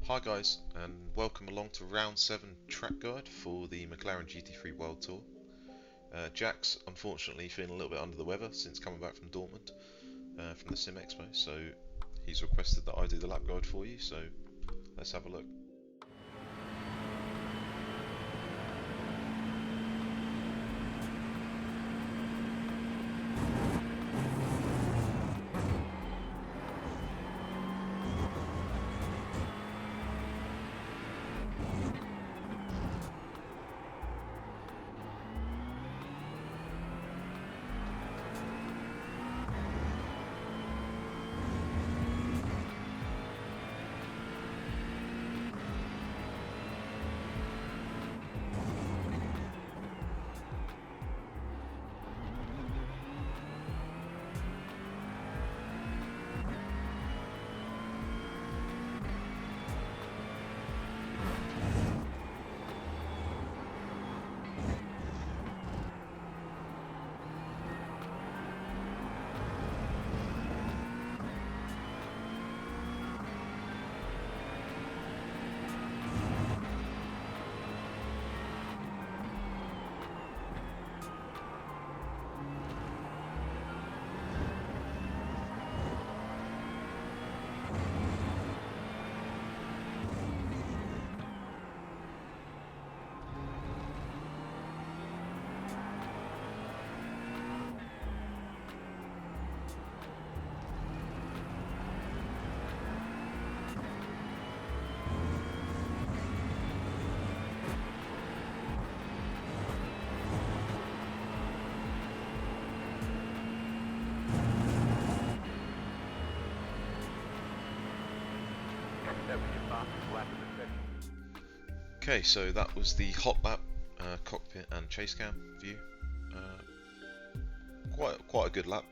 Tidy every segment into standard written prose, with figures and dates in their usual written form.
Hi guys, and welcome along to round 7 track guide for the McLaren GT3 World Tour. Jack's unfortunately feeling a little bit under the weather since coming back from Dortmund from the Sim Expo, so he's requested that I do the lap guide for you, so let's have a look. Okay, so that was the hot lap cockpit and chase cam view. Quite a good lap.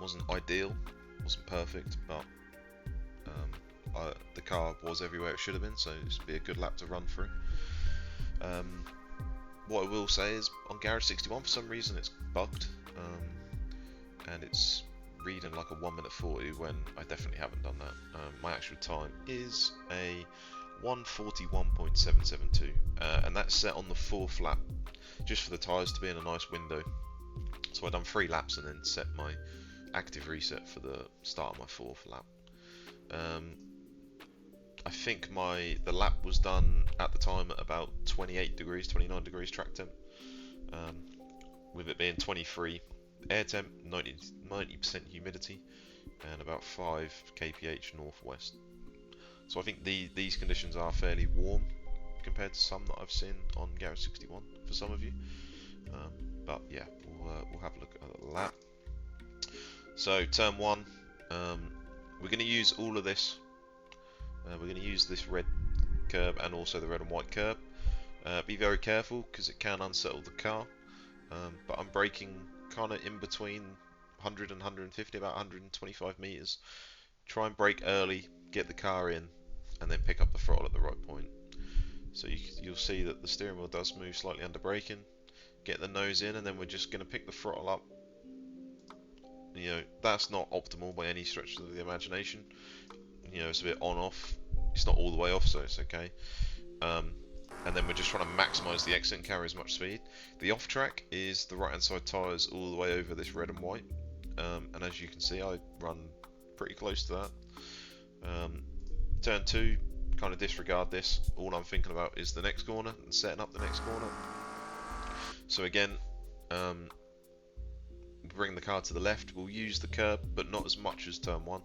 wasn't ideal, wasn't perfect, but the car was everywhere it should have been, so this would be a good lap to run through. What I will say is on Garage 61 for some reason it's bugged, and it's reading like a 1 minute 40 when I definitely haven't done that. My actual time is a 1:41.772, and that's set on the 4th lap, just for the tyres to be in a nice window. So I've done 3 laps and then set my active reset for the start of my 4th lap. I think the lap was done at the time at about 28 degrees, 29 degrees track temp, with it being 23 air temp, 90% humidity, and about 5 kph northwest. So I think these conditions are fairly warm compared to some that I've seen on Garage 61 for some of you. But yeah, we'll have a look at the lap. So turn 1, we're going to use all of this. We're going to use this red curb and also the red and white curb. Be very careful because it can unsettle the car. But I'm braking kind of in between 100 and 150, about 125 meters. Try and brake early, get the car in, and then pick up the throttle at the right point. So you'll see that the steering wheel does move slightly under braking. Get the nose in, and then we're just going to pick the throttle up. You know, that's not optimal by any stretch of the imagination. You know, it's a bit on-off. It's not all the way off, so it's okay. And then we're just trying to maximise the exit and carry as much speed. The off-track is the right-hand side tyres all the way over this red and white. And as you can see, I run pretty close to that. Turn 2, kind of disregard this. All I'm thinking about is the next corner and setting up the next corner. So again, bring the car to the left. We'll use the curb, but not as much as turn 1.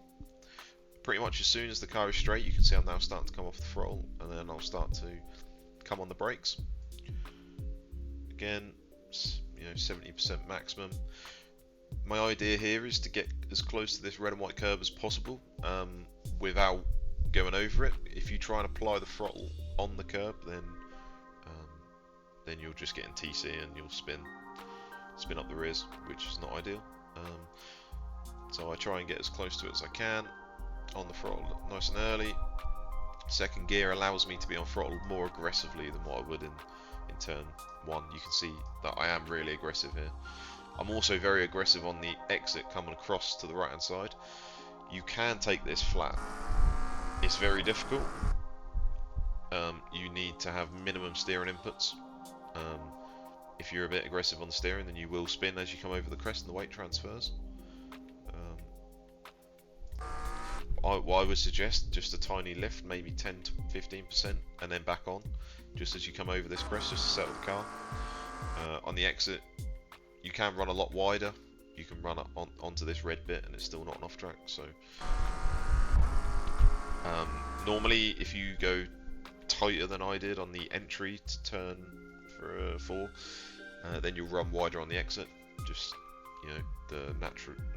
Pretty much as soon as the car is straight, you can see I'm now starting to come off the throttle, and then I'll start to come on the brakes. Again, you know, 70% maximum. My idea here is to get as close to this red and white curb as possible without going over it. If you try and apply the throttle on the curb, then you'll just get in TC and you'll spin up the rears, which is not ideal. So I try and get as close to it as I can on the throttle nice and early. Second gear allows me to be on throttle more aggressively than what I would in turn 1. You can see that I am really aggressive here. I'm also very aggressive on the exit coming across to the right hand side. You can take this flat. It's very difficult, you need to have minimum steering inputs. If you're a bit aggressive on the steering, then you will spin as you come over the crest and the weight transfers. I would suggest just a tiny lift, maybe 10 to 15%, and then back on, just as you come over this crest, just to settle the car. On the exit, you can run a lot wider. You can run onto this red bit, and it's still not an off track. So normally, if you go tighter than I did on the entry to turn for a 4, then you'll run wider on the exit. Just, you know, the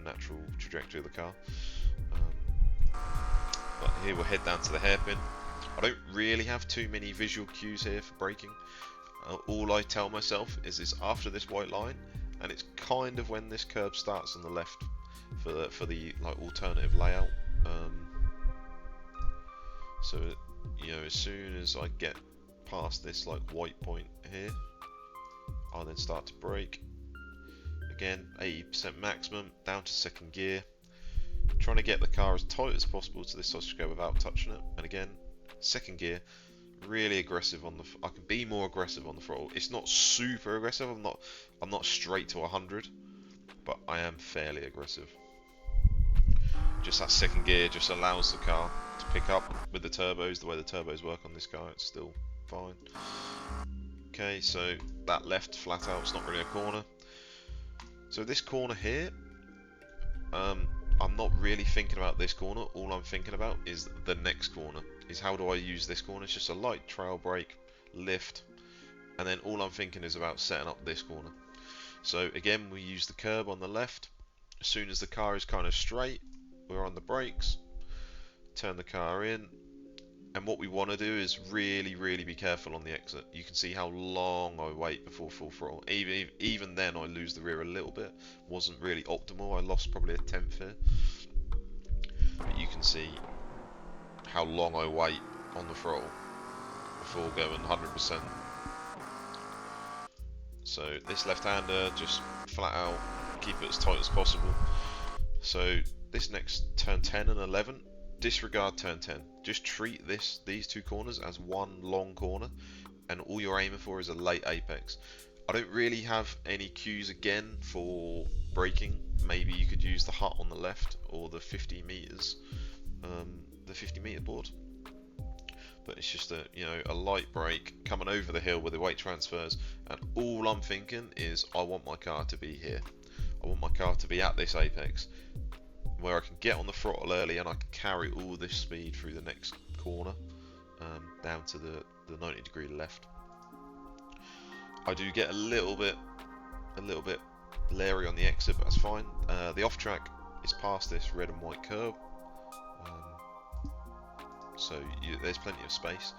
natural trajectory of the car. But here we'll head down to the hairpin. I don't really have too many visual cues here for braking. All I tell myself is it's after this white line, and it's kind of when this curb starts on the left for the like alternative layout. So you know, as soon as I get past this like white point here, I'll then start to brake. Again, 80% maximum, down to second gear. Trying to get the car as tight as possible to this sausage go without touching it. And again, second gear, really aggressive on the. I can be more aggressive on the throttle. It's not super aggressive. I'm not straight to 100, but I am fairly aggressive. Just that second gear just allows the car to pick up with the turbos. The way the turbos work on this car, it's still fine. Okay, so that left flat out, it's not really a corner. So this corner here, I'm not really thinking about this corner. All I'm thinking about is the next corner. Is how do I use this corner? It's just a light trail brake, lift, and then all I'm thinking is about setting up this corner. So again, we use the curb on the left. As soon as the car is kind of straight, we're on the brakes, turn the car in, and what we want to do is really be careful on the exit. You can see how long I wait before full throttle. Even then I lose the rear a little bit. Wasn't really optimal. I lost probably a tenth here. But you can see how long I wait on the throttle before going 100%. So this left-hander, just flat out, keep it as tight as possible. So this next turn 10 and 11, disregard turn 10. Just treat these two corners as one long corner, and all you're aiming for is a late apex. I don't really have any cues again for braking. Maybe you could use the hut on the left or the 50 meters, the 50 meter board. But it's just a light brake coming over the hill with the weight transfers, and all I'm thinking is I want my car to be here. I want my car to be at this apex, where I can get on the throttle early and I can carry all this speed through the next corner, down to the 90-degree left. I do get a little bit leery on the exit, but that's fine. The off track is past this red and white curb, so there's plenty of space.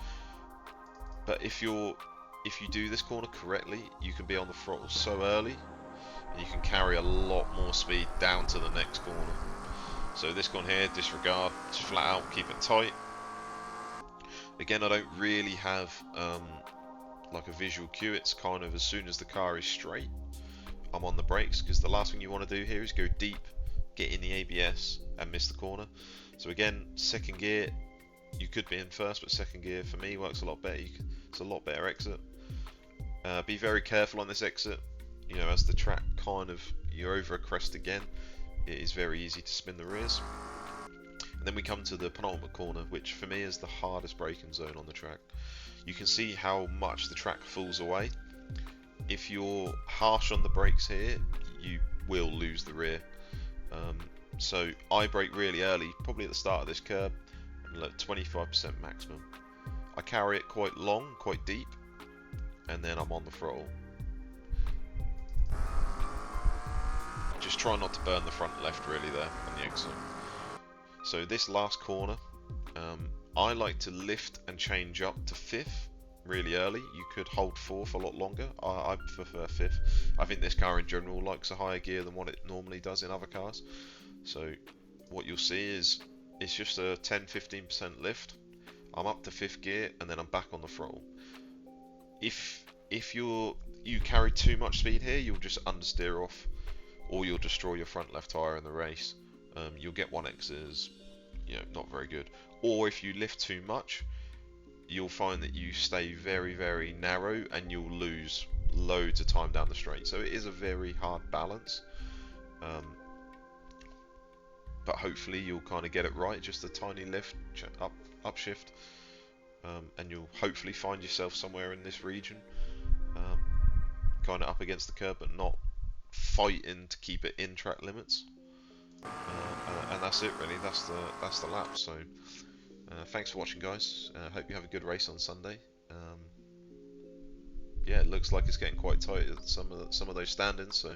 But if you do this corner correctly, you can be on the throttle so early, and you can carry a lot more speed down to the next corner. So this corner here, disregard, just flat out, keep it tight. Again, I don't really have like a visual cue. It's kind of as soon as the car is straight, I'm on the brakes, because the last thing you want to do here is go deep, get in the ABS and miss the corner. So again, second gear, you could be in first, but second gear for me works a lot better. It's a lot better exit. Be very careful on this exit. You know, as the track you're over a crest again, it is very easy to spin the rears. And then we come to the penultimate corner, which for me is the hardest braking zone on the track. You can see how much the track falls away. If you're harsh on the brakes here, you will lose the rear. So I brake really early, probably at the start of this curb, and at 25% maximum. I carry it quite long, quite deep, and then I'm on the throttle. Just try not to burn the front left really there on the exit. So this last corner, I like to lift and change up to 5th really early. You could hold 4th a lot longer. I prefer 5th. I think this car in general likes a higher gear than what it normally does in other cars. So what you'll see is it's just a 10-15% lift. I'm up to 5th gear and then I'm back on the throttle. If you carry too much speed here, you'll just understeer off, or you'll destroy your front left tyre in the race. You'll get 1X's, not very good. Or if you lift too much, you'll find that you stay very, very narrow and you'll lose loads of time down the straight. So it is a very hard balance. But hopefully you'll kind of get it right, just a tiny lift, upshift, and you'll hopefully find yourself somewhere in this region, kind of up against the curb, but not fighting to keep it in track limits. And that's it really. That's the lap. So thanks for watching, guys. Hope you have a good race on Sunday. Yeah, it looks like it's getting quite tight at some of those stand-ins. So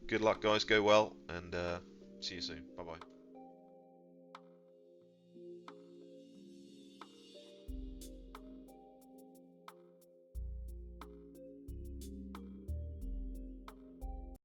good luck, guys. Go well, and see you soon. Bye bye.